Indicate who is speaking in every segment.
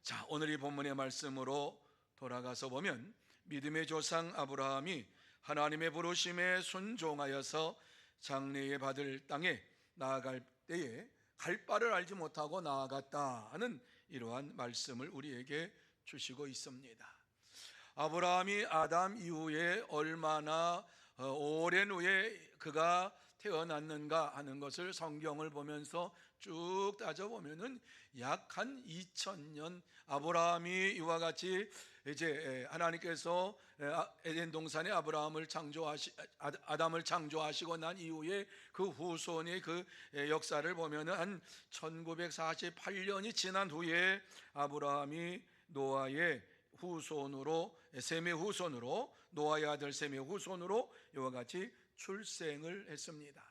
Speaker 1: 자, 오늘 이 본문의 말씀으로 돌아가서 보면 믿음의 조상 아브라함이 하나님의 부르심에 순종하여서 장래에 받을 땅에 나아갈 때에 갈 바를 알지 못하고 나아갔다 하는 이러한 말씀을 우리에게 주시고 있습니다. 아브라함이 아담 이후에 얼마나 오랜 후에 그가 태어났는가 하는 것을 성경을 보면서 쭉 따져보면은 약 한 2000년, 아브라함이 이와 같이 이제 하나님께서 에덴 동산에 아담을 창조하시고 난 이후에 그 후손의 그 역사를 보면은 한 1948년이 지난 후에 아브라함이 노아의 후손으로, 셈의 후손으로, 노아의 아들 셈의 후손으로 이와 같이 출생을 했습니다.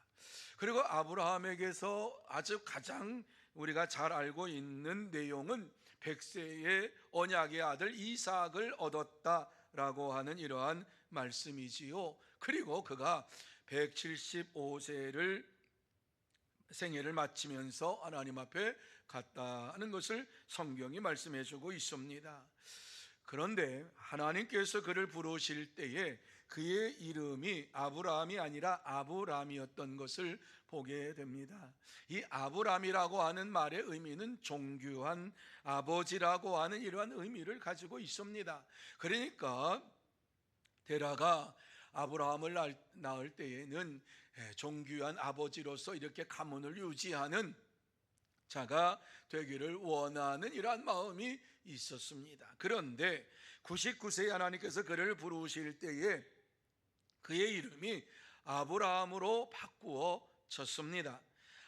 Speaker 1: 그리고 아브라함에게서 아주 가장 우리가 잘 알고 있는 내용은 100세의 언약의 아들 이삭을 얻었다라고 하는 이러한 말씀이지요. 그리고 그가 175세를 생애를 마치면서 하나님 앞에 갔다는 것을 성경이 말씀해 주고 있습니다. 그런데 하나님께서 그를 부르실 때에 그의 이름이 아브라함이 아니라 아브람이었던 것을 보게 됩니다. 이 아브람이라고 하는 말의 의미는 존귀한 아버지라고 하는 이러한 의미를 가지고 있습니다. 그러니까 데라가 아브라함을 낳을 때에는 존귀한 아버지로서 이렇게 가문을 유지하는 자가 되기를 원하는 이러한 마음이 있었습니다. 그런데 99세에 하나님께서 그를 부르실 때에 그의 이름이 아브라함으로 바꾸어졌습니다.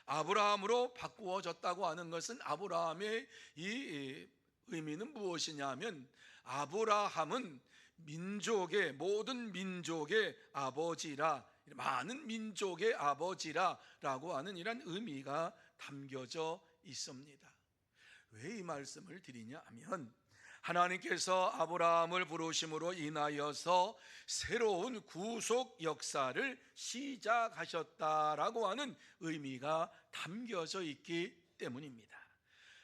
Speaker 1: 아브라함으로 바꾸어졌다고 하는 것은 아브라함의 이 의미는 무엇이냐면, 아브라함은 민족의, 모든 민족의 아버지라, 많은 민족의 아버지라라고 하는 이런 의미가 담겨져 있습니다. 왜 이 말씀을 드리냐 하면, 하나님께서 아브라함을 부르심으로 인하여서 새로운 구속 역사를 시작하셨다라고 하는 의미가 담겨져 있기 때문입니다.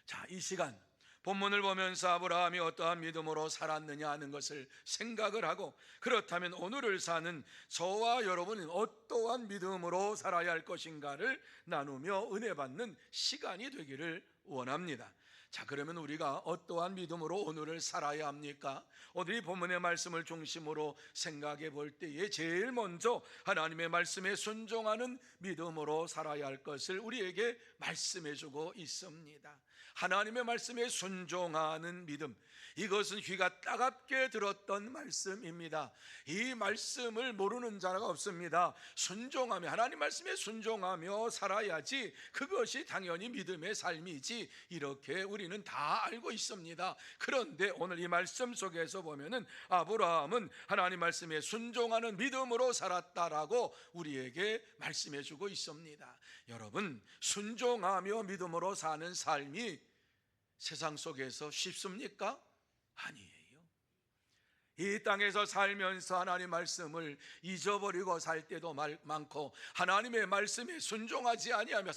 Speaker 1: 자, 이 시간 본문을 보면서 아브라함이 어떠한 믿음으로 살았느냐 하는 것을 생각을 하고, 그렇다면 오늘을 사는 저와 여러분은 어떠한 믿음으로 살아야 할 것인가를 나누며 은혜 받는 시간이 되기를 원합니다. 자, 그러면 우리가 어떠한 믿음으로 오늘을 살아야 합니까? 오늘 이 본문의 말씀을 중심으로 생각해 볼 때에 제일 먼저 하나님의 말씀에 순종하는 믿음으로 살아야 할 것을 우리에게 말씀해 주고 있습니다. 하나님의 말씀에 순종하는 믿음, 이것은 귀가 따갑게 들었던 말씀입니다. 이 말씀을 모르는 자가 없습니다. 순종하며, 하나님 말씀에 순종하며 살아야지 그것이 당연히 믿음의 삶이지, 이렇게 우리는 다 알고 있습니다. 그런데 오늘 이 말씀 속에서 보면은 아브라함은 하나님 말씀에 순종하는 믿음으로 살았다라고 우리에게 말씀해 주고 있습니다. 여러분, 순종하며 믿음으로 사는 삶이 세상 속에서 쉽습니까? 아니에요. 이 땅에서 살면서 하나님 말씀을 잊어버리고 살 때도 많고, 하나님의 말씀에 순종하지 아니하며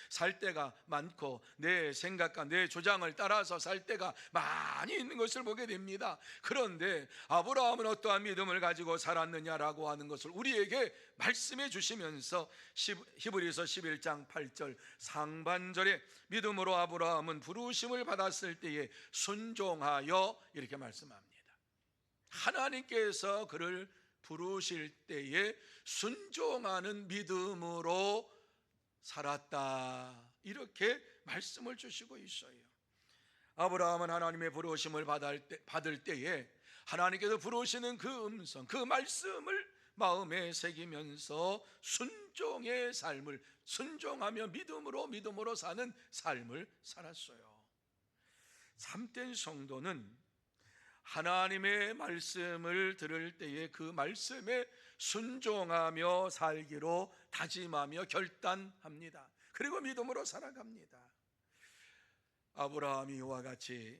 Speaker 1: 살 때가 많고, 내 생각과 내 주장을 따라서 살 때가 많이 있는 것을 보게 됩니다. 그런데 아브라함은 어떠한 믿음을 가지고 살았느냐라고 하는 것을 우리에게 말씀해 주시면서 히브리서 11장 8절 상반절에 믿음으로 아브라함은 부르심을 받았을 때에 순종하여, 이렇게 말씀합니다. 하나님께서 그를 부르실 때에 순종하는 믿음으로 살았다, 이렇게 말씀을 주시고 있어요. 아브라함은 하나님의 부르심을 받을 때에 하나님께서 부르시는 그 음성, 그 말씀을 마음에 새기면서 순종의 삶을, 순종하며 믿음으로 사는 삶을 살았어요. 참된 성도는 하나님의 말씀을 들을 때에 그 말씀에 순종하며 살기로 다짐하며 결단합니다. 그리고 믿음으로 살아갑니다. 아브라함이 이와 같이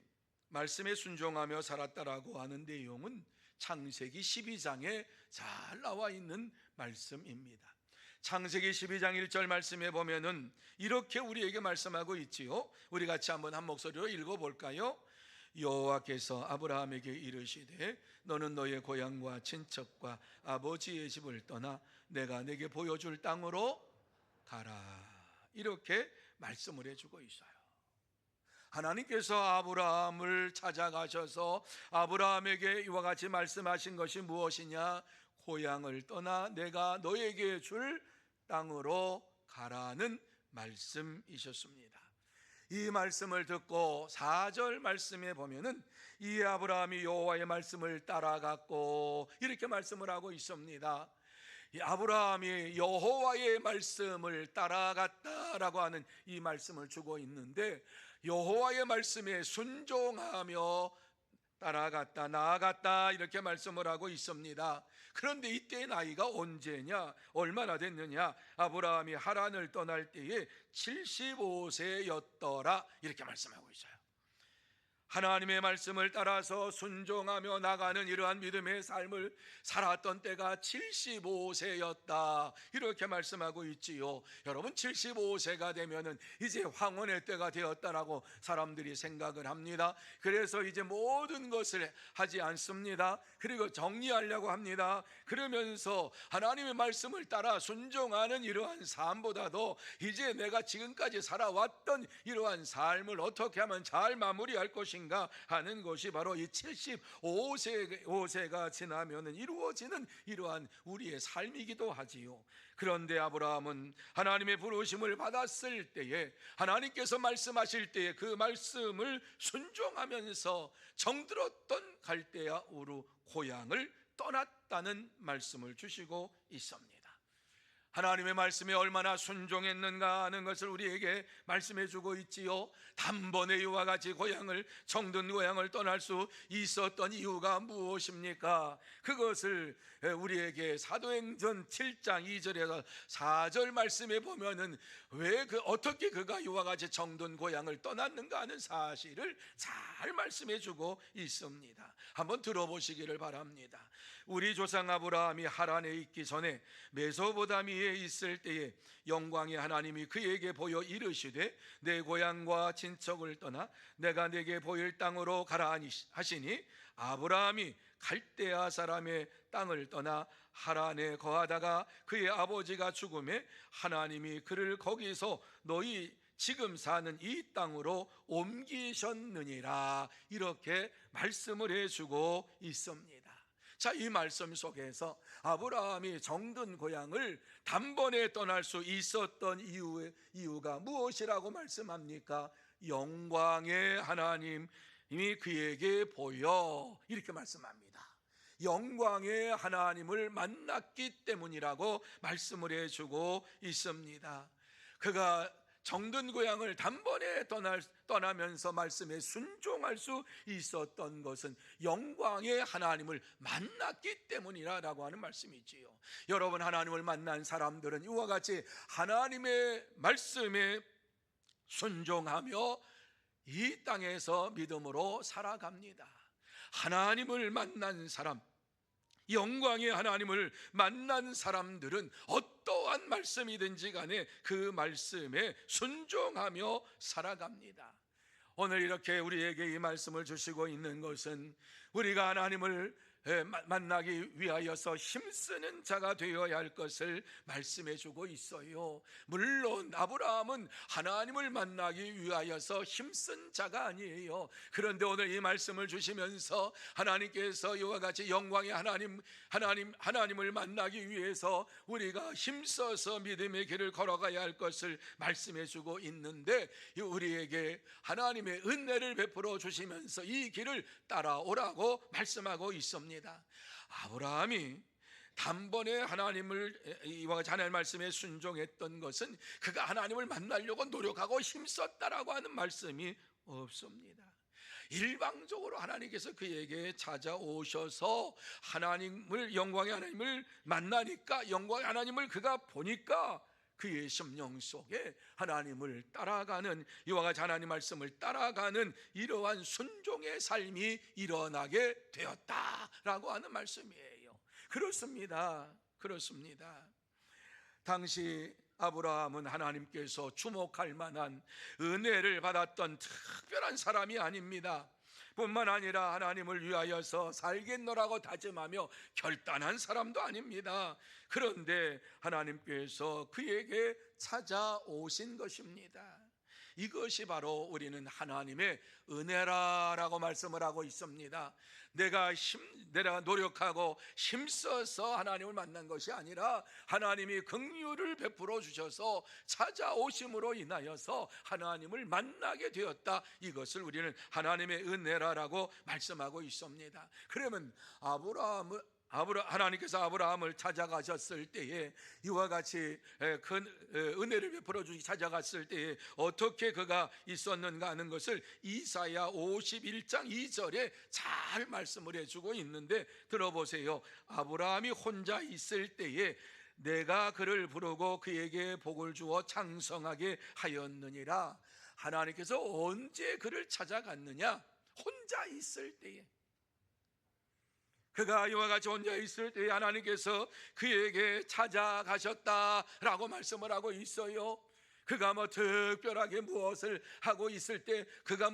Speaker 1: 말씀에 순종하며 살았다라고 하는 내용은 창세기 12장에 잘 나와 있는 말씀입니다. 창세기 12장 1절 말씀에 보면은 이렇게 우리에게 말씀하고 있지요. 우리 같이 한번 한 목소리로 읽어볼까요? 여호와께서 아브라함에게 이르시되 너는 너의 고향과 친척과 아버지의 집을 떠나 내가 내게 보여줄 땅으로 가라. 이렇게 말씀을 해주고 있어요. 하나님께서 아브라함을 찾아가셔서 아브라함에게 이와 같이 말씀하신 것이 무엇이냐? 고향을 떠나 내가 너에게 줄 땅으로 가라는 말씀이셨습니다. 이 말씀을 듣고 4절 말씀에 보면은 이 아브라함이 여호와의 말씀을 따라갔고 이렇게 말씀을 하고 있습니다. 이 아브라함이 여호와의 말씀을 따라갔다라고 하는 이 말씀을 주고 있는데, 여호와의 말씀에 순종하며 따라갔다, 나아갔다 이렇게 말씀을 하고 있습니다. 그런데 이때의 나이가 언제냐? 얼마나 됐느냐? 아브라함이 하란을 떠날 때에 75세였더라 이렇게 말씀하고 있어요. 하나님의 말씀을 따라서 순종하며 나가는 이러한 믿음의 삶을 살았던 때가 75세였다 이렇게 말씀하고 있지요. 여러분, 75세가 되면은 이제 황혼의 때가 되었다라고 사람들이 생각을 합니다. 그래서 이제 모든 것을 하지 않습니다. 그리고 정리하려고 합니다. 그러면서 하나님의 말씀을 따라 순종하는 이러한 삶보다도 이제 내가 지금까지 살아왔던 이러한 삶을 어떻게 하면 잘 마무리할 것인가 하는 것이 바로 이 75세가 지나면 이루어지는 이러한 우리의 삶이기도 하지요. 그런데 아브라함은 하나님의 부르심을 받았을 때에, 하나님께서 말씀하실 때에 그 말씀을 순종하면서 정들었던 갈대아 우르 고향을 떠났다는 말씀을 주시고 있습니다. 하나님의 말씀에 얼마나 순종했는가 하는 것을 우리에게 말씀해 주고 있지요. 단번에 이와 같이 정든 고향을 떠날 수 있었던 이유가 무엇입니까? 그것을 우리에게 사도행전 7장 2절에서 4절 말씀에 보면은 어떻게 그가 이와 같이 정든 고향을 떠났는가 하는 사실을 잘 말씀해 주고 있습니다. 한번 들어보시기를 바랍니다. 우리 조상 아브라함이 하란에 있기 전에 메소포타미아에 있을 때에 영광의 하나님이 그에게 보여 이르시되 내 고향과 친척을 떠나 내가 내게 보일 땅으로 가라 하시니, 아브라함이 갈대아 사람의 땅을 떠나 하란에 거하다가 그의 아버지가 죽음에 하나님이 그를 거기서 너희 지금 사는 이 땅으로 옮기셨느니라 이렇게 말씀을 해주고 있습니다. 자, 이 말씀 속에서 아브라함이 정든 고향을 단번에 떠날 수 있었던 이유가 무엇이라고 말씀합니까? 영광의 하나님이 그에게 보여 이렇게 말씀합니다. 영광의 하나님을 만났기 때문이라고 말씀을 해주고 있습니다. 그가 정든 고향을 단번에 떠나면서 말씀에 순종할 수 있었던 것은 영광의 하나님을 만났기 때문이라고 하는 말씀이지요. 여러분, 하나님을 만난 사람들은 이와 같이 하나님의 말씀에 순종하며 이 땅에서 믿음으로 살아갑니다. 하나님을 만난 사람, 영광의 하나님을 만난 사람들은 어떠한 말씀이든지 간에 그 말씀에 순종하며 살아갑니다. 오늘 이렇게 우리에게 이 말씀을 주시고 있는 것은 우리가 하나님을 만나기 위하여서 힘쓰는 자가 되어야 할 것을 말씀해 주고 있어요. 물론 아브라함은 하나님을 만나기 위하여서 힘쓴 자가 아니에요. 그런데 오늘 이 말씀을 주시면서 하나님께서 이와 같이 영광의 하나님을 만나기 위해서 우리가 힘써서 믿음의 길을 걸어가야 할 것을 말씀해 주고 있는데, 우리에게 하나님의 은혜를 베풀어 주시면서 이 길을 따라오라고 말씀하고 있습니다. 아브라함이 단번에 하나님을 이와 같이 하나님의 말씀에 순종했던 것은 그가 하나님을 만나려고 노력하고 힘썼다라고 하는 말씀이 없습니다. 일방적으로 하나님께서 그에게 찾아오셔서 영광의 하나님을 만나니까, 영광의 하나님을 그가 보니까 그의 심령 속에 하나님을 따라가는, 이와 같이 하나님 말씀을 따라가는 이러한 순종의 삶이 일어나게 되었다라고 하는 말씀이에요. 그렇습니다. 당시 아브라함은 하나님께서 주목할 만한 은혜를 받았던 특별한 사람이 아닙니다. 뿐만 아니라 하나님을 위하여서 살겠노라고 다짐하며 결단한 사람도 아닙니다. 그런데 하나님께서 그에게 찾아오신 것입니다. 이것이 바로 우리는 하나님의 은혜라고 말씀을 하고 있습니다. 내가 노력하고 힘써서 하나님을 만난 것이 아니라 하나님이 긍휼을 베풀어 주셔서 찾아오심으로 인하여서 하나님을 만나게 되었다. 이것을 우리는 하나님의 은혜라고 말씀하고 있습니다. 그러면 하나님께서 아브라함을 찾아가셨을 때에 이와 같이 큰 은혜를 베풀어 주시 찾아갔을 때에 어떻게 그가 있었는가 하는 것을 이사야 51장 2절에 잘 말씀을 해주고 있는데 들어보세요. 아브라함이 혼자 있을 때에 내가 그를 부르고 그에게 복을 주어 장성하게 하였느니라. 하나님께서 언제 그를 찾아갔느냐? 혼자 있을 때에. 그가 이와 같이 혼자 있을 때 하나님께서 그에게 찾아가셨다라고 말씀을 하고 있어요. 그가 특별하게 무엇을 하고 있을 때, 그가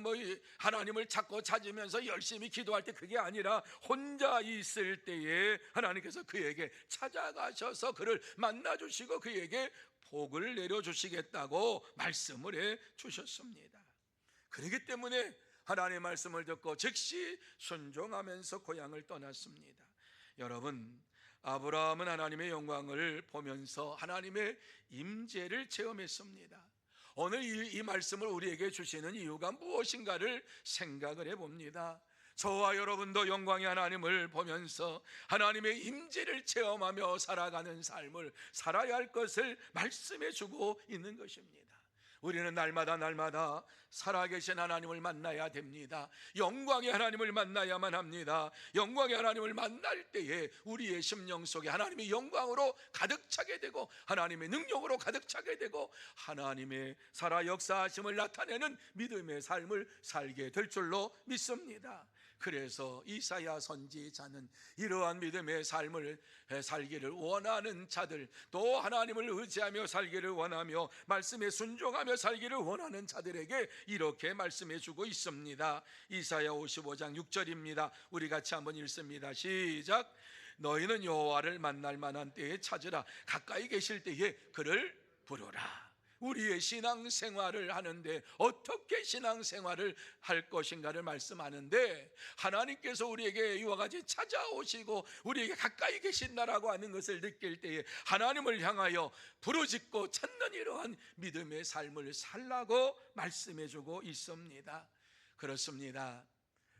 Speaker 1: 하나님을 찾으면서 열심히 기도할 때 그게 아니라 혼자 있을 때에 하나님께서 그에게 찾아가셔서 그를 만나주시고 그에게 복을 내려주시겠다고 말씀을 해 주셨습니다. 그렇기 때문에 하나님의 말씀을 듣고 즉시 순종하면서 고향을 떠났습니다. 여러분, 아브라함은 하나님의 영광을 보면서 하나님의 임재를 체험했습니다. 오늘 이 말씀을 우리에게 주시는 이유가 무엇인가를 생각을 해봅니다. 저와 여러분도 영광의 하나님을 보면서 하나님의 임재를 체험하며 살아가는 삶을 살아야 할 것을 말씀해 주고 있는 것입니다. 우리는 날마다 살아계신 하나님을 만나야 됩니다. 영광의 하나님을 만나야만 합니다. 영광의 하나님을 만날 때에 우리의 심령 속에 하나님의 영광으로 가득 차게 되고 하나님의 능력으로 가득 차게 되고 하나님의 살아 역사하심을 나타내는 믿음의 삶을 살게 될 줄로 믿습니다. 그래서 이사야 선지자는 이러한 믿음의 삶을 살기를 원하는 자들, 또 하나님을 의지하며 살기를 원하며 말씀에 순종하며 살기를 원하는 자들에게 이렇게 말씀해 주고 있습니다. 이사야 55장 6절입니다. 우리 같이 한번 읽습니다. 시작. 너희는 여호와를 만날 만한 때에 찾으라. 가까이 계실 때에 그를 부르라. 우리의 신앙생활을 하는데 어떻게 신앙생활을 할 것인가를 말씀하는데, 하나님께서 우리에게 이와 같이 찾아오시고 우리에게 가까이 계신다라고 하는 것을 느낄 때에 하나님을 향하여 부르짖고 찾는 이러한 믿음의 삶을 살라고 말씀해 주고 있습니다. 그렇습니다.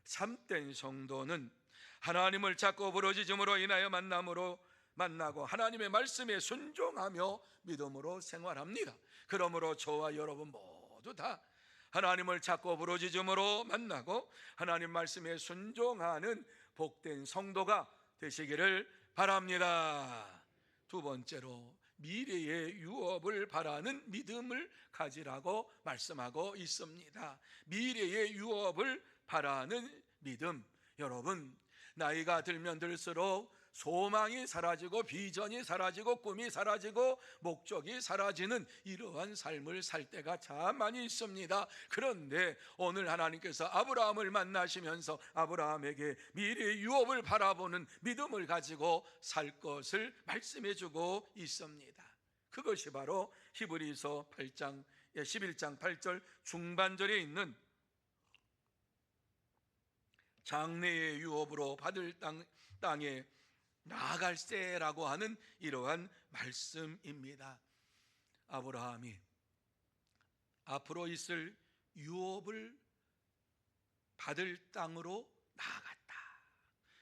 Speaker 1: 참된 성도는 하나님을 찾고 부르짖음으로 인하여 만나고 하나님의 말씀에 순종하며 믿음으로 생활합니다. 그러므로 저와 여러분 모두 다 하나님을 찾고 부르짖음으로 만나고 하나님 말씀에 순종하는 복된 성도가 되시기를 바랍니다. 두 번째로 미래의 유업을 바라는 믿음을 가지라고 말씀하고 있습니다. 미래의 유업을 바라는 믿음. 여러분, 나이가 들면 들수록 소망이 사라지고 비전이 사라지고 꿈이 사라지고 목적이 사라지는 이러한 삶을 살 때가 참 많이 있습니다. 그런데 오늘 하나님께서 아브라함을 만나시면서 아브라함에게 미래의 유업을 바라보는 믿음을 가지고 살 것을 말씀해 주고 있습니다. 그것이 바로 히브리서 11장 8절 중반절에 있는 장래의 유업으로 받을 땅에 나아갈세라고 하는 이러한 말씀입니다. 아브라함이 앞으로 있을 유업을 받을 땅으로 나아갔다.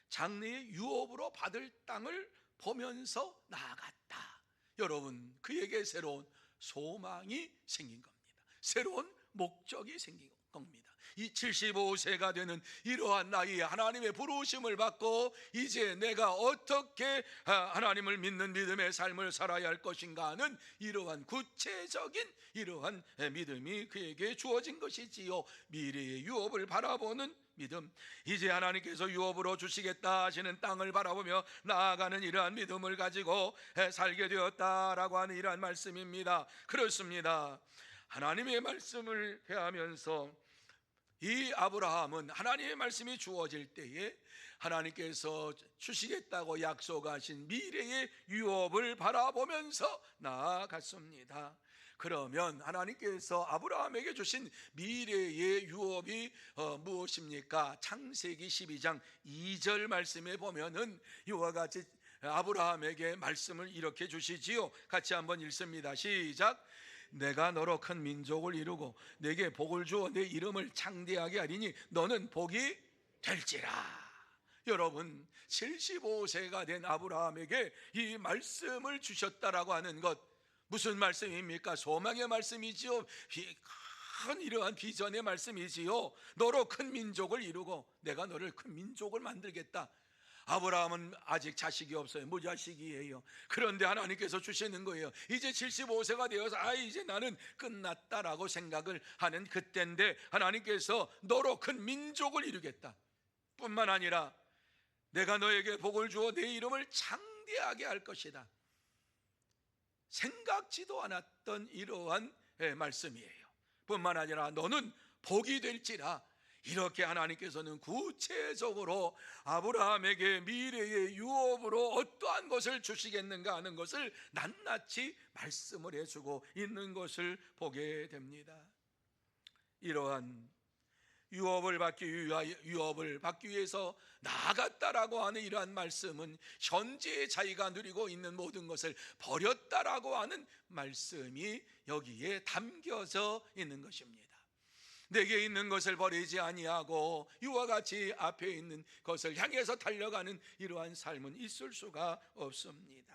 Speaker 1: 장래의 유업으로 받을 땅을 보면서 나아갔다. 여러분, 그에게 새로운 소망이 생긴 겁니다. 새로운 목적이 생긴 겁니다. 이 75세가 되는 이러한 나이에 하나님의 부르심을 받고 이제 내가 어떻게 하나님을 믿는 믿음의 삶을 살아야 할 것인가 하는 이러한 구체적인 이러한 믿음이 그에게 주어진 것이지요. 미래의 유업을 바라보는 믿음, 이제 하나님께서 유업으로 주시겠다 하시는 땅을 바라보며 나아가는 이러한 믿음을 가지고 살게 되었다라고 하는 이러한 말씀입니다. 그렇습니다. 하나님의 말씀을 대하면서 이 아브라함은 하나님의 말씀이 주어질 때에 하나님께서 주시겠다고 약속하신 미래의 유업을 바라보면서 나아갔습니다. 그러면 하나님께서 아브라함에게 주신 미래의 유업이 무엇입니까? 창세기 12장 2절 말씀에 보면은 이와 같이 아브라함에게 말씀을 이렇게 주시지요. 같이 한번 읽습니다. 시작. 내가 너로 큰 민족을 이루고 내게 복을 주어 내 이름을 창대하게 하리니 너는 복이 될지라. 여러분, 75세가 된 아브라함에게 이 말씀을 주셨다라고 하는 것, 무슨 말씀입니까? 소망의 말씀이지요. 큰 이러한 비전의 말씀이지요. 너로 큰 민족을 이루고 내가 너를 큰 민족을 만들겠다. 아브라함은 아직 자식이 없어요. 무자식이에요. 그런데 하나님께서 주시는 거예요. 이제 75세가 되어서 이제 나는 끝났다라고 생각을 하는 그때인데 하나님께서 너로 큰 민족을 이루겠다 뿐만 아니라 내가 너에게 복을 주어 내 이름을 창대하게 할 것이다. 생각지도 않았던 이러한 말씀이에요. 뿐만 아니라 너는 복이 될지라. 이렇게 하나님께서는 구체적으로 아브라함에게 미래의 유업으로 어떠한 것을 주시겠는가 하는 것을 낱낱이 말씀을 해주고 있는 것을 보게 됩니다. 이러한 유업을 받기 위해서 나아갔다라고 하는 이러한 말씀은 현재의 자기가 누리고 있는 모든 것을 버렸다라고 하는 말씀이 여기에 담겨져 있는 것입니다. 내게 있는 것을 버리지 아니하고 이와 같이 앞에 있는 것을 향해서 달려가는 이러한 삶은 있을 수가 없습니다.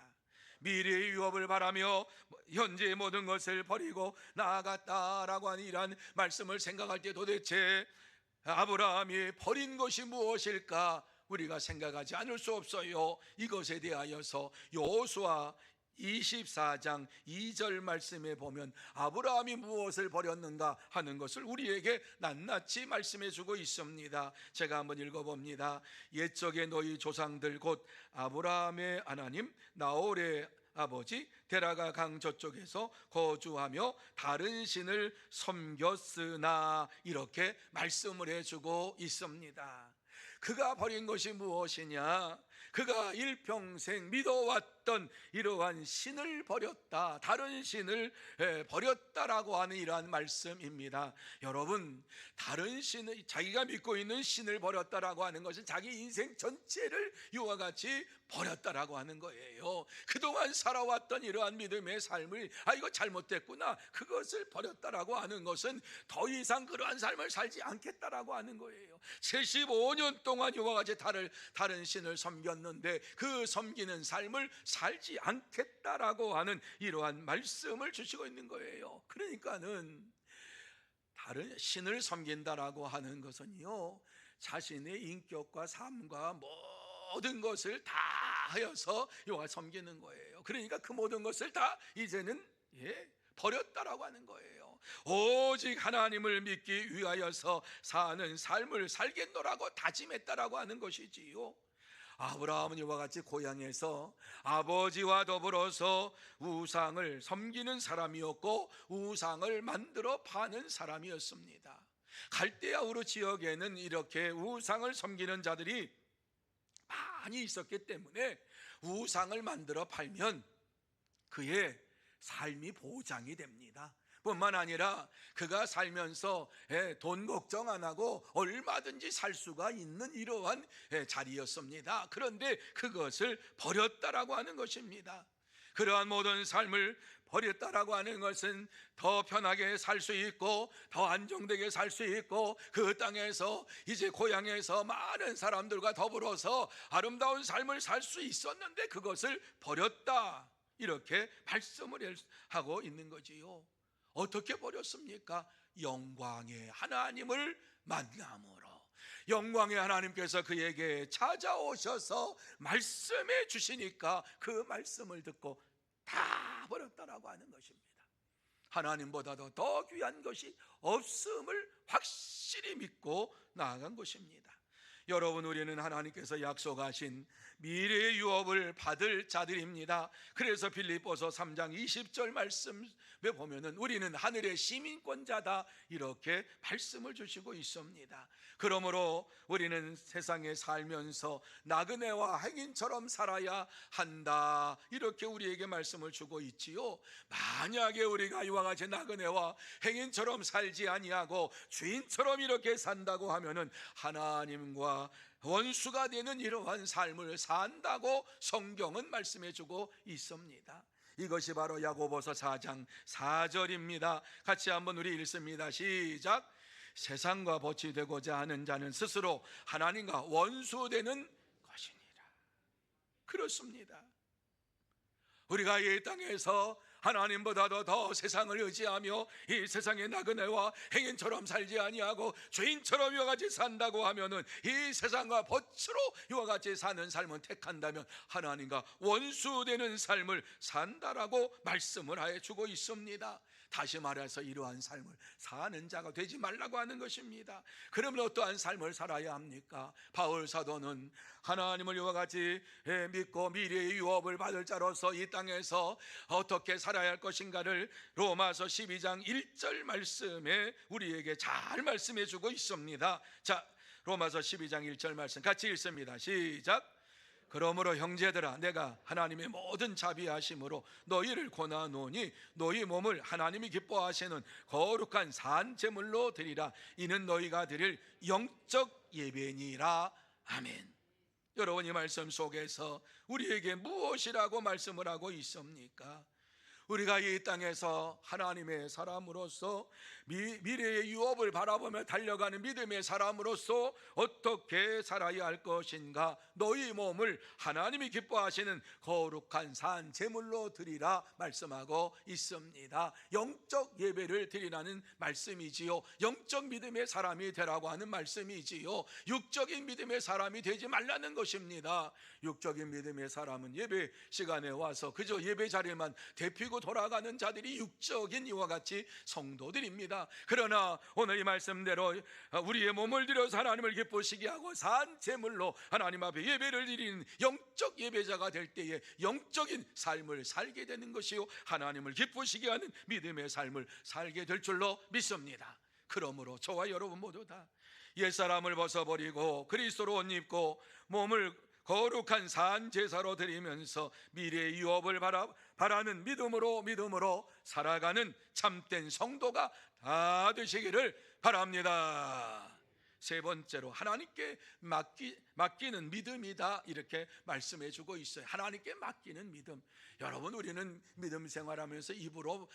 Speaker 1: 미래의 유업을 바라며 현재의 모든 것을 버리고 나아갔다라고 하는 이러한 말씀을 생각할 때 도대체 아브라함이 버린 것이 무엇일까 우리가 생각하지 않을 수 없어요. 이것에 대하여서 여호수아 24장 2절 말씀에 보면 아브라함이 무엇을 버렸는가 하는 것을 우리에게 낱낱이 말씀해 주고 있습니다. 제가 한번 읽어봅니다. 옛적의 너희 조상들 곧 아브라함의 하나님 나홀의 아버지 데라가 강 저쪽에서 거주하며 다른 신을 섬겼으나 이렇게 말씀을 해주고 있습니다. 그가 버린 것이 무엇이냐? 그가 일평생 믿어왔던 이러한 신을 버렸다, 다른 신을 버렸다라고 하는 이러한 말씀입니다. 여러분, 다른 신을, 자기가 믿고 있는 신을 버렸다라고 하는 것은 자기 인생 전체를 이와 같이 버렸다라고 하는 거예요. 그동안 살아왔던 이러한 믿음의 삶을 이거 잘못됐구나, 그것을 버렸다라고 하는 것은 더 이상 그러한 삶을 살지 않겠다라고 하는 거예요. 75년 동안 이와 같이 다른 신을 섬겼는데 그 섬기는 삶을 살지 않겠다라고 하는 이러한 말씀을 주시고 있는 거예요. 그러니까는 다른 신을 섬긴다라고 하는 것은요, 자신의 인격과 삶과 모든 것을 다 하여서 이와 섬기는 거예요. 그러니까 그 모든 것을 다 이제는 버렸다라고 하는 거예요. 오직 하나님을 믿기 위하여서 사는 삶을 살겠노라고 다짐했다라고 하는 것이지요. 아브라함은 이와 같이 고향에서 아버지와 더불어서 우상을 섬기는 사람이었고 우상을 만들어 파는 사람이었습니다. 갈대아 우르 지역에는 이렇게 우상을 섬기는 자들이 많이 있었기 때문에 우상을 만들어 팔면 그의 삶이 보장이 됩니다. 뿐만 아니라 그가 살면서 돈 걱정 안 하고 얼마든지 살 수가 있는 이러한 자리였습니다. 그런데 그것을 버렸다라고 하는 것입니다. 그러한 모든 삶을 버렸다라고 하는 것은 더 편하게 살 수 있고 더 안정되게 살 수 있고 그 땅에서 이제 고향에서 많은 사람들과 더불어서 아름다운 삶을 살 수 있었는데 그것을 버렸다, 이렇게 말씀을 하고 있는 거지요. 어떻게 버렸습니까? 영광의 하나님을 만남으로. 영광의 하나님께서 그에게 찾아오셔서 말씀해 주시니까 그 말씀을 듣고 다 버렸다라고 하는 것입니다. 하나님보다도 더 귀한 것이 없음을 확실히 믿고 나아간 것입니다. 여러분, 우리는 하나님께서 약속하신 미래의 유업을 받을 자들입니다. 그래서 빌립보서 3장 20절 말씀에 보면은 우리는 하늘의 시민권자다, 이렇게 말씀을 주시고 있습니다. 그러므로 우리는 세상에 살면서 나그네와 행인처럼 살아야 한다, 이렇게 우리에게 말씀을 주고 있지요. 만약에 우리가 이와 같이 나그네와 행인처럼 살지 아니하고 주인처럼 이렇게 산다고 하면은 하나님과 원수가 되는 이러한 삶을 산다고 성경은 말씀해 주고 있습니다. 이것이 바로 야고보서 4장 4절입니다. 같이 한번 우리 읽습니다. 시작. 세상과 벗이 되고자 하는 자는 스스로 하나님과 원수되는 것이니라. 그렇습니다. 우리가 이 땅에서 하나님보다도 더 세상을 의지하며 이 세상의 나그네와 행인처럼 살지 아니하고 죄인처럼 이와 같이 산다고 하면은, 이 세상과 벗으로 이와 같이 사는 삶을 택한다면 하나님과 원수되는 삶을 산다라고 말씀을 해 주고 있습니다. 다시 말해서 이러한 삶을 사는 자가 되지 말라고 하는 것입니다. 그러면 어떠한 삶을 살아야 합니까? 바울 사도는 하나님을 이와 같이 믿고 미래의 유업을 받을 자로서 이 땅에서 어떻게 살아야 할 것인가를 로마서 12장 1절 말씀에 우리에게 잘 말씀해 주고 있습니다. 자, 로마서 12장 1절 말씀 같이 읽습니다. 시작. 그러므로 형제들아, 내가 하나님의 모든 자비하심으로 너희를 권하노니 너희 몸을 하나님이 기뻐하시는 거룩한 산 제물로 드리라. 이는 너희가 드릴 영적 예배니라. 아멘. 여러분, 이 말씀 속에서 우리에게 무엇이라고 말씀을 하고 있습니까? 우리가 이 땅에서 하나님의 사람으로서 미래의 유업을 바라보며 달려가는 믿음의 사람으로서 어떻게 살아야 할 것인가? 너희 몸을 하나님이 기뻐하시는 거룩한 산 제물로 드리라 말씀하고 있습니다. 영적 예배를 드리라는 말씀이지요. 영적 믿음의 사람이 되라고 하는 말씀이지요. 육적인 믿음의 사람이 되지 말라는 것입니다. 육적인 믿음의 사람은 예배 시간에 와서 그저 예배 자리만 데피고 돌아가는 자들이 육적인 이와 같이 성도들입니다. 그러나 오늘 이 말씀대로 우리의 몸을 들여서 하나님을 기쁘시게 하고 산 제물로 하나님 앞에 예배를 드리는 영적 예배자가 될 때에 영적인 삶을 살게 되는 것이요, 하나님을 기쁘시게 하는 믿음의 삶을 살게 될 줄로 믿습니다. 그러므로 저와 여러분 모두 다 옛사람을 벗어버리고 그리스도로 옷 입고 몸을 거룩한 산 제사로 드리면서 미래의 유업을 바라는 믿음으로 살아가는 참된 성도가 다 되시기를 바랍니다. 세 번째로 하나님께 맡기는 믿음이다, 이렇게 말씀해 주고 있어요. 하나님께 맡기는 믿음. 여러분, 우리는 믿음 생활하면서 입으로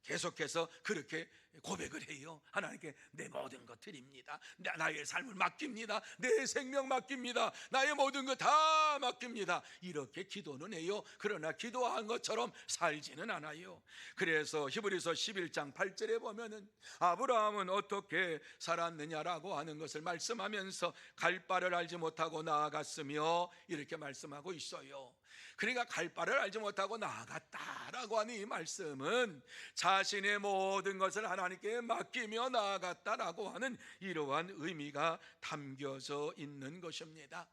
Speaker 1: 계속해서 그렇게 고백을 해요. 하나님께 내 모든 것 드립니다. 나의 삶을 맡깁니다. 내 생명 맡깁니다. 나의 모든 것 다 맡깁니다. 이렇게 기도는 해요. 그러나 기도한 것처럼 살지는 않아요. 그래서 히브리서 11장 8절에 보면은 아브라함은 어떻게 살았느냐라고 하는 것을 말씀하면서 갈 바를 알지 못하고 나아갔으며, 이렇게 말씀하고 있어요. 그러니까 갈 바를 알지 못하고 나아갔다라고 하는 이 말씀은 자신의 모든 것을 하나님께 맡기며 나아갔다라고 하는 이러한 의미가 담겨져 있는 것입니다.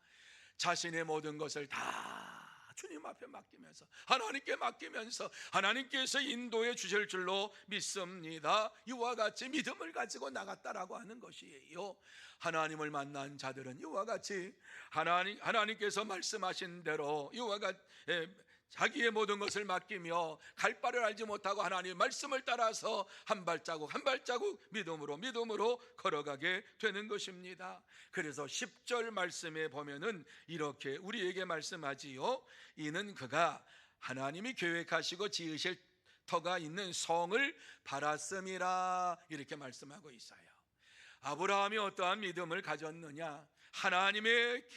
Speaker 1: 자신의 모든 것을 다 주님 앞에 맡기면서, 하나님께 맡기면서 하나님께서 인도해 주실 줄로 믿습니다. 이와 같이 믿음을 가지고 나갔다라고 하는 것이에요. 하나님을 만난 자들은 이와 같이 하나님께서 말씀하신 대로 이와 같이 자기의 모든 것을 맡기며 갈 바를 알지 못하고 하나님의 말씀을 따라서 한 발자국 한 발자국 믿음으로 걸어가게 되는 것입니다. 그래서 10절 말씀에 보면은 이렇게 우리에게 말씀하지요. 이는 그가 하나님이 계획하시고 지으실 터가 있는 성을 바랐음이라, 이렇게 말씀하고 있어요. 아브라함이 어떠한 믿음을 가졌느냐? 하나님의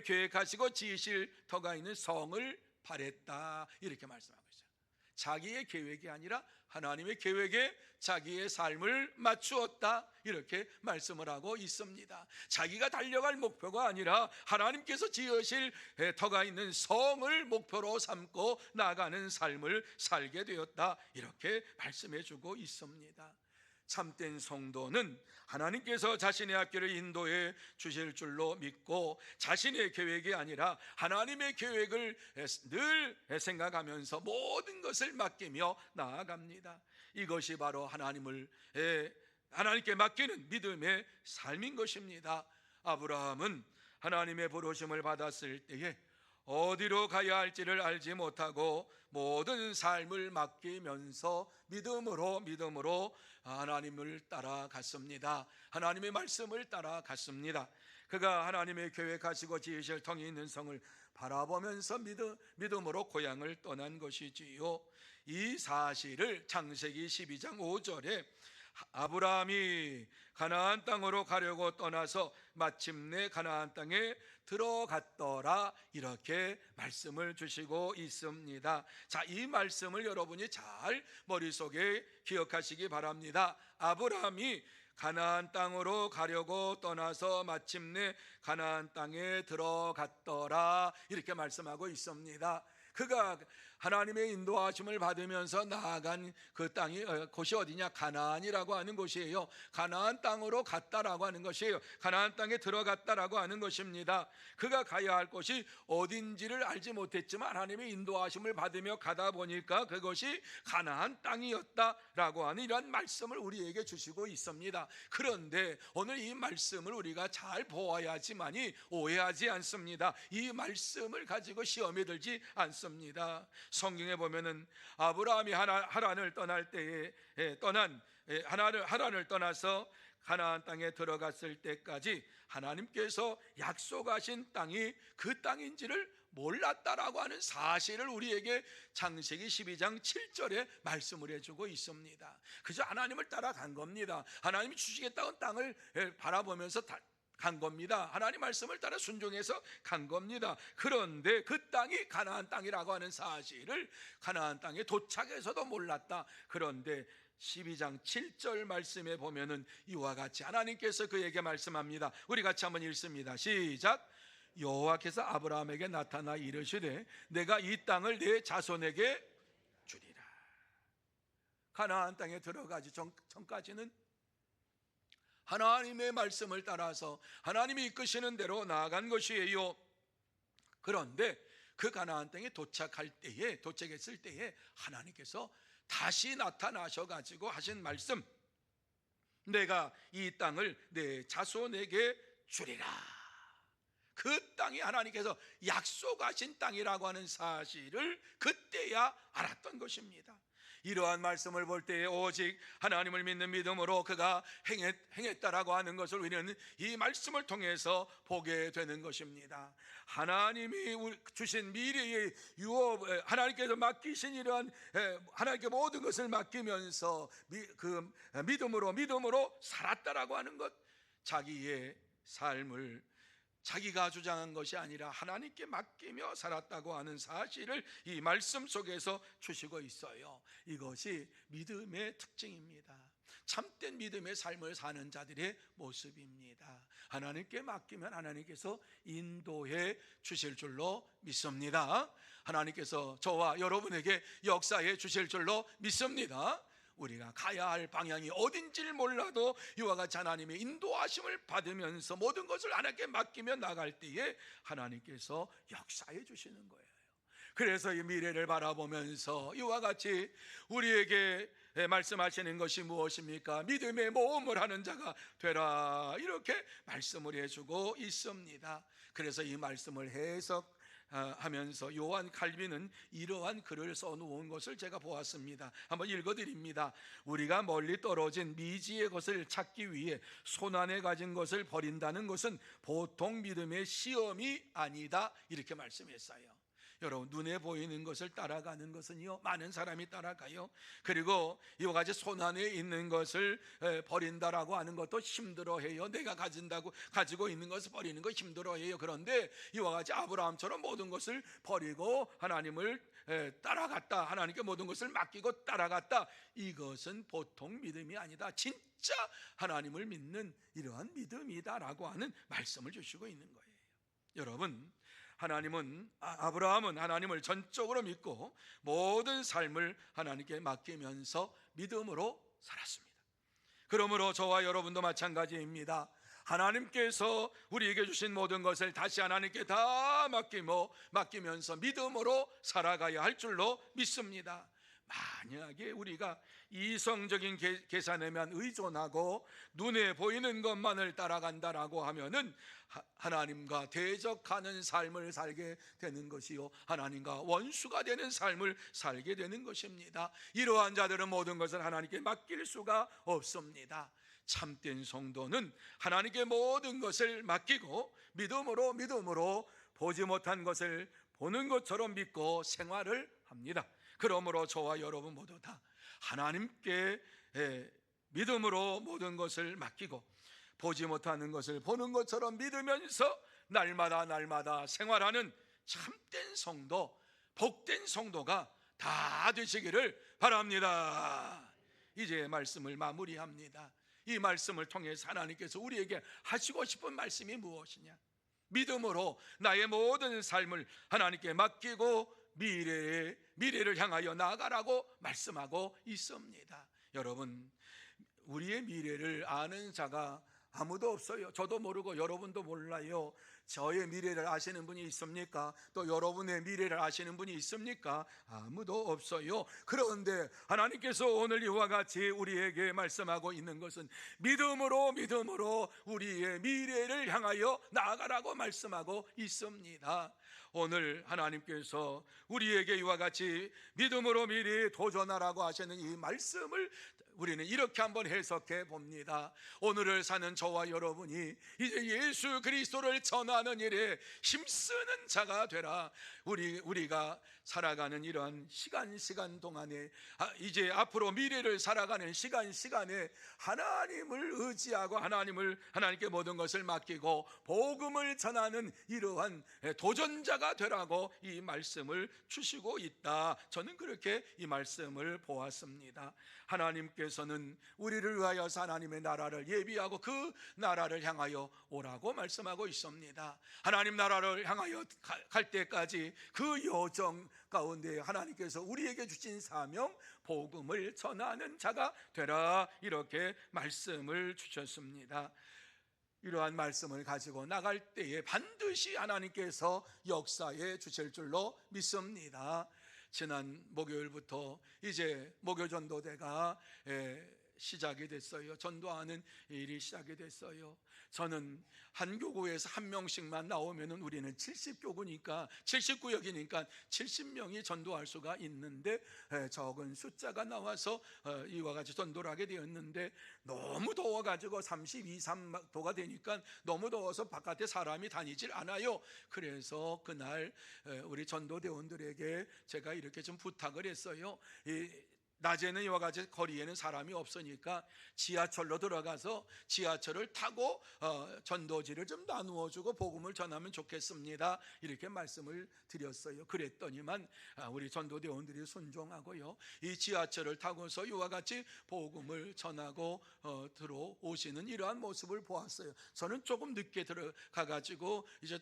Speaker 1: 계획하시고 지으실 터가 있는 성을 바랬다, 이렇게 말씀하고 있어요. 자기의 계획이 아니라 하나님의 계획에 자기의 삶을 맞추었다, 이렇게 말씀을 하고 있습니다. 자기가 달려갈 목표가 아니라 하나님께서 지으실 터가 있는 성을 목표로 삼고 나가는 삶을 살게 되었다, 이렇게 말씀해 주고 있습니다. 참된 성도는 하나님께서 자신의 학교를 인도해 주실 줄로 믿고 자신의 계획이 아니라 하나님의 계획을 늘 생각하면서 모든 것을 맡기며 나아갑니다. 이것이 바로 하나님께 맡기는 믿음의 삶인 것입니다. 아브라함은 하나님의 부르심을 받았을 때에 어디로 가야 할지를 알지 못하고 모든 삶을 맡기면서 믿음으로 하나님을 따라갔습니다. 하나님의 말씀을 따라갔습니다. 그가 하나님의 계획하시고 지으실 통이 있는 성을 바라보면서 믿음으로 고향을 떠난 것이지요. 이 사실을 창세기 12장 5절에 아브라함이 가나안 땅으로 가려고 떠나서 마침내 가나안 땅에 들어갔더라, 이렇게 말씀을 주시고 있습니다. 자, 이 말씀을 여러분이 잘 머릿속에 기억하시기 바랍니다. 아브라함이 가나안 땅으로 가려고 떠나서 마침내 가나안 땅에 들어갔더라, 이렇게 말씀하고 있습니다. 그가 하나님의 인도하심을 받으면서 나아간 그 땅이 곳이 어디냐? 가나안이라고 하는 곳이에요. 가나안 땅으로 갔다라고 하는 것이에요. 가나안 땅에 들어갔다라고 하는 것입니다. 그가 가야 할 곳이 어딘지를 알지 못했지만 하나님의 인도하심을 받으며 가다 보니까 그것이 가나안 땅이었다라고 하는 이런 말씀을 우리에게 주시고 있습니다. 그런데 오늘 이 말씀을 우리가 잘 보아야지만이 오해하지 않습니다. 이 말씀을 가지고 시험에 들지 않습니다. 성경에 보면은 아브라함이 하란을 떠날 때에 하란을 떠나서 가나안 땅에 들어갔을 때까지 하나님께서 약속하신 땅이 그 땅인지를 몰랐다라고 하는 사실을 우리에게 창세기 12장 7절에 말씀을 해주고 있습니다. 그저 하나님을 따라간 겁니다. 하나님이 주시겠다는 땅을 바라보면서 간 겁니다. 하나님 말씀을 따라 순종해서 간 겁니다. 그런데 그 땅이 가나안 땅이라고 하는 사실을 가나안 땅에 도착해서도 몰랐다. 그런데 12장 7절 말씀에 보면은 이와 같이 하나님께서 그에게 말씀합니다. 우리 같이 한번 읽습니다. 시작. 여호와께서 아브라함에게 나타나 이르시되 내가 이 땅을 내 자손에게 주리라. 가나안 땅에 들어가기 전까지는 하나님의 말씀을 따라서 하나님이 이끄시는 대로 나아간 것이에요. 그런데 그 가나안 땅에 도착했을 때에 하나님께서 다시 나타나셔 가지고 하신 말씀, 내가 이 땅을 내 자손에게 주리라. 그 땅이 하나님께서 약속하신 땅이라고 하는 사실을 그때야 알았던 것입니다. 이러한 말씀을 볼 때에 오직 하나님을 믿는 믿음으로 그가 행했다라고 하는 것을 우리는 이 말씀을 통해서 보게 되는 것입니다. 하나님이 주신 미래의 유업, 하나님께서 맡기신 이러한 하나님께 모든 것을 맡기면서 그 믿음으로 살았다라고 하는 것, 자기의 삶을 자기가 주장한 것이 아니라 하나님께 맡기며 살았다고 하는 사실을 이 말씀 속에서 주시고 있어요. 이것이 믿음의 특징입니다. 참된 믿음의 삶을 사는 자들의 모습입니다. 하나님께 맡기면 하나님께서 인도해 주실 줄로 믿습니다. 하나님께서 저와 여러분에게 역사해 주실 줄로 믿습니다. 우리가 가야 할 방향이 어딘지를 몰라도 이와 같이 하나님의 인도하심을 받으면서 모든 것을 하나님께 맡기며 나갈 때에 하나님께서 역사해 주시는 거예요. 그래서 이 미래를 바라보면서 이와 같이 우리에게 말씀하시는 것이 무엇입니까? 믿음의 모험을 하는 자가 되라, 이렇게 말씀을 해주고 있습니다. 그래서 이 말씀을 해석하면서 요한 칼빈은 이러한 글을 써놓은 것을 제가 보았습니다. 한번 읽어드립니다. 우리가 멀리 떨어진 미지의 것을 찾기 위해 손안에 가진 것을 버린다는 것은 보통 믿음의 시험이 아니다, 이렇게 말씀했어요. 여러분, 눈에 보이는 것을 따라가는 것은요, 많은 사람이 따라가요. 그리고 이와 같이 손안에 있는 것을 버린다라고 하는 것도 힘들어해요. 내가 가지고 있는 것을 버리는 거 힘들어해요. 그런데 이와 같이 아브라함처럼 모든 것을 버리고 하나님을 따라갔다, 하나님께 모든 것을 맡기고 따라갔다, 이것은 보통 믿음이 아니다, 진짜 하나님을 믿는 이러한 믿음이다라고 하는 말씀을 주시고 있는 거예요. 여러분, 아브라함은 하나님을 전적으로 믿고 모든 삶을 하나님께 맡기면서 믿음으로 살았습니다. 그러므로 저와 여러분도 마찬가지입니다. 하나님께서 우리에게 주신 모든 것을 다시 하나님께 다 맡기면서 믿음으로 살아가야 할 줄로 믿습니다. 만약에 우리가 이성적인 계산에만 의존하고 눈에 보이는 것만을 따라간다라고 하면은 하나님과 대적하는 삶을 살게 되는 것이요, 하나님과 원수가 되는 삶을 살게 되는 것입니다. 이러한 자들은 모든 것을 하나님께 맡길 수가 없습니다. 참된 성도는 하나님께 모든 것을 맡기고 믿음으로 보지 못한 것을 보는 것처럼 믿고 생활을 합니다. 그러므로 저와 여러분 모두 다 하나님께 믿음으로 모든 것을 맡기고 보지 못하는 것을 보는 것처럼 믿으면서 날마다 생활하는 참된 성도, 복된 성도가 다 되시기를 바랍니다. 이제 말씀을 마무리합니다. 이 말씀을 통해서 하나님께서 우리에게 하시고 싶은 말씀이 무엇이냐? 믿음으로 나의 모든 삶을 하나님께 맡기고 미래를 향하여 나아가라고 말씀하고 있습니다. 여러분, 우리의 미래를 아는 자가 아무도 없어요. 저도 모르고 여러분도 몰라요. 저의 미래를 아시는 분이 있습니까? 또 여러분의 미래를 아시는 분이 있습니까? 아무도 없어요. 그런데 하나님께서 오늘 이와 같이 우리에게 말씀하고 있는 것은 믿음으로 우리의 미래를 향하여 나아가라고 말씀하고 있습니다. 오늘 하나님께서 우리에게 이와 같이 믿음으로 미래에 도전하라고 하시는 이 말씀을 우리는 이렇게 한번 해석해 봅니다. 오늘을 사는 저와 여러분이 이제 예수 그리스도를 전하는 일에 힘쓰는 자가 되라. 우리가 살아가는 이러한 시간 동안에 이제 앞으로 미래를 살아가는 시간에 하나님을 의지하고 하나님께 모든 것을 맡기고 복음을 전하는 이러한 도전자가 되라고 이 말씀을 주시고 있다. 저는 그렇게 이 말씀을 보았습니다. 하나님께서는 우리를 위하여서 하나님의 나라를 예비하고 그 나라를 향하여 오라고 말씀하고 있습니다. 하나님 나라를 향하여 갈 때까지 그 여정 가운데 하나님께서 우리에게 주신 사명, 복음을 전하는 자가 되라, 이렇게 말씀을 주셨습니다. 이러한 말씀을 가지고 나갈 때에 반드시 하나님께서 역사해 주실 줄로 믿습니다. 지난 목요일부터 이제 목요전도대가 시작이 됐어요. 전도하는 일이 시작이 됐어요. 저는 한 교구에서 한 명씩만 나오면 우리는 70교구니까 79역이니까 70명이 전도할 수가 있는데 적은 숫자가 나와서 이와 같이 전도를 하게 되었는데 너무 더워가지고 32, 3도가 되니까 너무 더워서 바깥에 사람이 다니질 않아요. 그래서 그날 우리 전도대원들에게 제가 이렇게 좀 부탁을 했어요. 낮에는 이와 같이 거리에는 사람이 없으니까 지하철로 들어가서 지하철을 타고 전도지를 좀 나누어주고 복음을 전하면 좋겠습니다, 이렇게 말씀을 드렸어요. 그랬더니만 우리 전도대원들이 순종하고요, 이 지하철을 타고서 이와 같이 복음을 전하고 들어오시는 이러한 모습을 보았어요. 저는 조금 늦게 들어가가지고 이제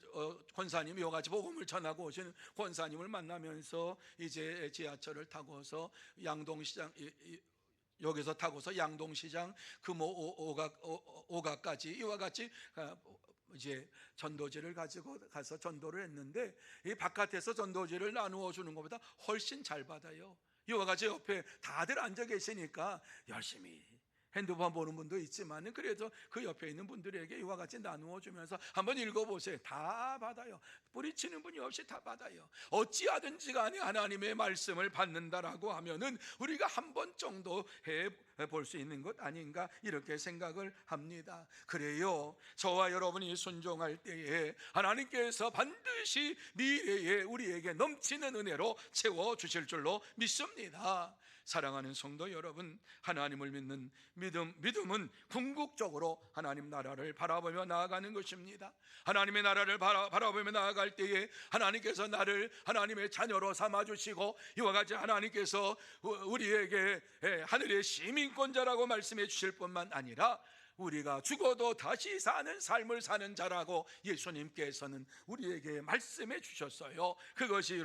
Speaker 1: 권사님이 이와 같이 복음을 전하고 오시는 권사님을 만나면서 이제 지하철을 타고서 양동시장, 여기서 타고서 양동시장, 금호 오가까지 이와 같이 이제 전도지를 가지고 가서 전도를 했는데, 이 바깥에서 전도지를 나누어 주는 것보다 훨씬 잘 받아요. 이와 같이 옆에 다들 앉아 계시니까 열심히 핸드폰 보는 분도 있지만 그래도 그 옆에 있는 분들에게 이와 같이 나누어 주면서 한번 읽어보세요. 다 받아요. 뿌리치는 분이 없이 다 받아요. 어찌하든지 간에 하나님의 말씀을 받는다라고 하면은 우리가 한 번 정도 해볼 수 있는 것 아닌가, 이렇게 생각을 합니다. 그래요, 저와 여러분이 순종할 때에 하나님께서 반드시 미래에 우리에게 넘치는 은혜로 채워주실 줄로 믿습니다. 사랑하는 성도 여러분, 하나님을 믿는 믿음은 궁극적으로 하나님 나라를 바라보며 나아가는 것입니다. 하나님의 나라를 바라보며 나아갈 때에 하나님께서 나를 하나님의 자녀로 삼아주시고 이와 같이 하나님께서 우리에게 하늘의 시민권자라고 말씀해 주실 뿐만 아니라 우리가 죽어도 다시 사는 삶을 사는 자라고 예수님께서는 우리에게 말씀해 주셨어요. 그것이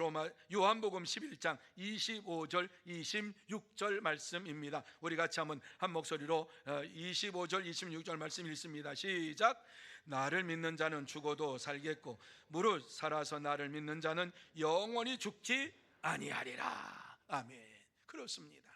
Speaker 1: 요한복음 11장 25절 26절 말씀입니다. 우리 같이 한번 한 목소리로 25절 26절 말씀 읽습니다. 시작. 나를 믿는 자는 죽어도 살겠고 무릇 살아서 나를 믿는 자는 영원히 죽지 아니하리라. 아멘. 그렇습니다.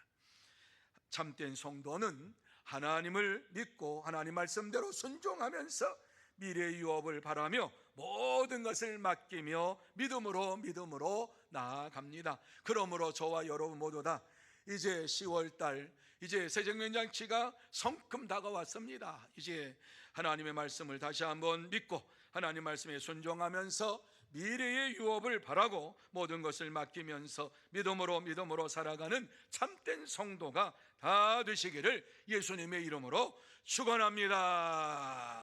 Speaker 1: 참된 성도는 하나님을 믿고 하나님 말씀대로 순종하면서 미래의 유업을 바라며 모든 것을 맡기며 믿음으로 나아갑니다. 그러므로 저와 여러분 모두 다 이제 10월달 이제 새정년잔치가 성큼 다가왔습니다. 이제 하나님의 말씀을 다시 한번 믿고 하나님 말씀에 순종하면서 미래의 유업을 바라고 모든 것을 맡기면서 믿음으로 살아가는 참된 성도가 다 되시기를 예수님의 이름으로 축원합니다.